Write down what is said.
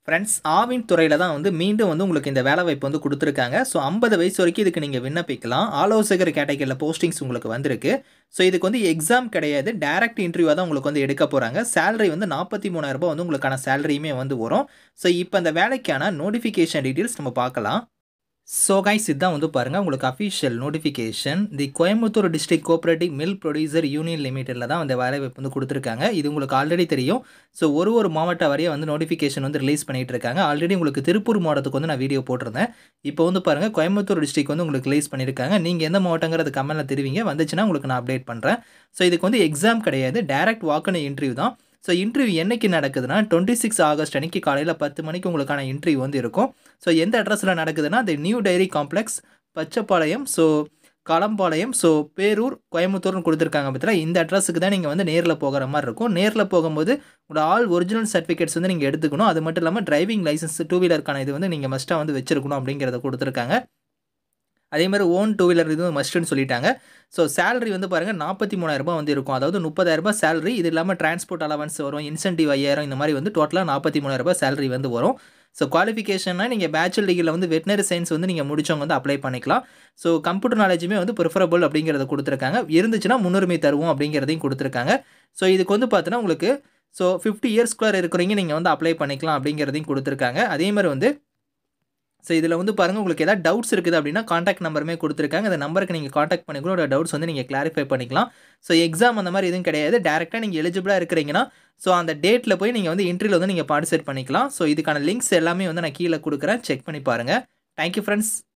Friends Aavin துறையில தான் வந்து மீண்டும் வந்து உங்களுக்கு இந்த வேலைவாய்ப்பு வந்து குடுத்துருக்காங்க. ஸோ 50 வயசு வரைக்கும் இதுக்கு நீங்க விண்ணப்பிக்கலாம். ஆலோசகர் கேட்டகரில போஸ்டிங்ஸ் உங்களுக்கு வந்திருக்கு. ஸோ இதுக்கு வந்து எக்ஸாம் கிடையாது. டைரக்ட் இன்டர்வியூவா தான் உங்களுக்கு வந்து எடுக்க போறாங்க. சேலரி வந்து ரூ. 43,000 வந்து உங்களுக்கான சேலரியுமே வந்து வரும். ஸோ இப்ப அந்த வேலைக்கான நோட்டிஃபிகேஷன் டீட்டெயில்ஸ் நம்ம பார்க்கலாம். ஸோ கைஸ் இதான் வந்து பாருங்க உங்களுக்கு official notification Coimbatore district cooperative mill producer union லிமிடெட்ல தான் அந்த வேலைவாய்ப்பு வந்து குடுத்துருக்காங்க. இது உங்களுக்கு ஆல்ரெடி தெரியும். ஸோ ஒரு மாவட்ட வாரியா வந்து நோட்டிஃபிகேஷன் வந்து ரிலீஸ் பண்ணிட்டு இருக்காங்க. ஆல்ரெடி உங்களுக்கு திருப்பூர் மாவட்டத்துக்கு வந்து நான் வீடியோ போட்டிருந்தேன். இப்போ வந்து பாருங்க கோயம்புத்தூர் டிஸ்ட்ரிக்ட் வந்து உங்களுக்கு ரிலீஸ் பண்ணியிருக்காங்க. நீங்க எந்த மாவட்டங்கிறது கமெண்ட்ல தெரிவிங்க. வந்துச்சுன்னா உங்களுக்கு நான் அப்டேட் பண்றேன். ஸோ இதுக்கு வந்து எக்ஸாம் கிடையாது. டைரக்ட் வாக் இன் இன்டர்வியூ தான். ஸோ இன்டர்வியூ என்னைக்கு நடக்குதுன்னா 26 ஆகஸ்ட் அன்னைக்கு காலையில் 10 மணிக்கு உங்களுக்கான இன்டர்வியூ வந்து இருக்கும். ஸோ எந்த அட்ரஸில் நடக்குதுன்னா the new dairy complex Pachaipalayam Kalampalayam Perur கோயம்புத்தூர்னு கொடுத்துருக்காங்க பார்த்தீங்களா. இந்த அட்ரஸுக்கு தான் நீங்கள் வந்து நேரில் போகிற மாதிரி இருக்கும். நேரில் போகும்போது உங்களோட ஆல் ஒரிஜினல் சர்டிஃபிகேட்ஸ் வந்து நீங்கள் எடுத்துக்கணும். அது மட்டும் இல்லாமல் டிரைவிங் லைசன்ஸ் 2 வீலருக்கான இது வந்து நீங்கள் மஸ்ட்டாக வந்து வச்சிருக்கணும் அப்படிங்கிறத கொடுத்துருக்காங்க. அதே மாதிரி ஓன் 2 வீலர் இதுவும் மஸ்ட்டுன்னு சொல்லிட்டாங்க. ஸோ சேலரி வந்து பாருங்கள் ரூ. 43,000 வந்து இருக்கும். அதாவது ரூ. 30,000 சேலரி. இது இல்லாமல் டிரான்ஸ்போர்ட் அலவன்ஸ் வரும், இன்சென்டிவ் 5,000 இந்த மாதிரி வந்து டோட்டலாக ரூ. 43,000 சேலரி வந்து வரும். ஸோ குவாலிஃபிகேஷன்னா நீங்கள் பேச்சுலர் டிகிரியில் வந்து வெட்டினரி சயின்ஸ் வந்து நீங்கள் முடிச்சவங்க வந்து அப்ளை பண்ணிக்கலாம். ஸோ கம்ப்யூட்டர் நாலேஜுமே வந்து ப்ரிஃபரபிள் அப்படிங்கிறத கொடுத்துருக்காங்க. இருந்துச்சுன்னா முன்னுரிமை தருவோம் அப்படிங்கிறதையும் கொடுத்துருக்காங்க. ஸோ இதுக்கு வந்து பார்த்தீங்கன்னா உங்களுக்கு 50 இயர்ஸ்குள்ளே இருக்கிறவங்க நீங்கள் வந்து அப்ளை பண்ணிக்கலாம் அப்படிங்கிறதையும் கொடுத்துருக்காங்க. அதே மாதிரி வந்து ஸோ இதில் வந்து பாருங்கள் உங்களுக்கு ஏதாவது டவுட்ஸ் இருக்குது அப்படின்னா காண்டாக்ட் நம்பருமே கொடுத்துருக்காங்க. அந்த நம்பருக்கு நீங்கள் காண்டாக்ட் பண்ணி கூட டவுட்ஸ் வந்து நீங்கள் கிளாரிஃபை பண்ணிக்கலாம். ஸோ எக்ஸாம் அந்த மாதிரி எதுவும் கிடையாது. டேரெக்டாக நீங்கள் எலிஜிபிளாக இருக்கிறீங்கன்னா அந்த டேட்டில் போய் நீங்கள் வந்து இன்டர்வியூவில் வந்து நீங்கள் பார்ட்டிசிபேட் பண்ணிக்கலாம். ஸோ இதுக்கான லிங்க்ஸ் எல்லாமே வந்து நான் கீழே கொடுக்குறேன். செக் பண்ணி பாருங்கள். Thank you friends.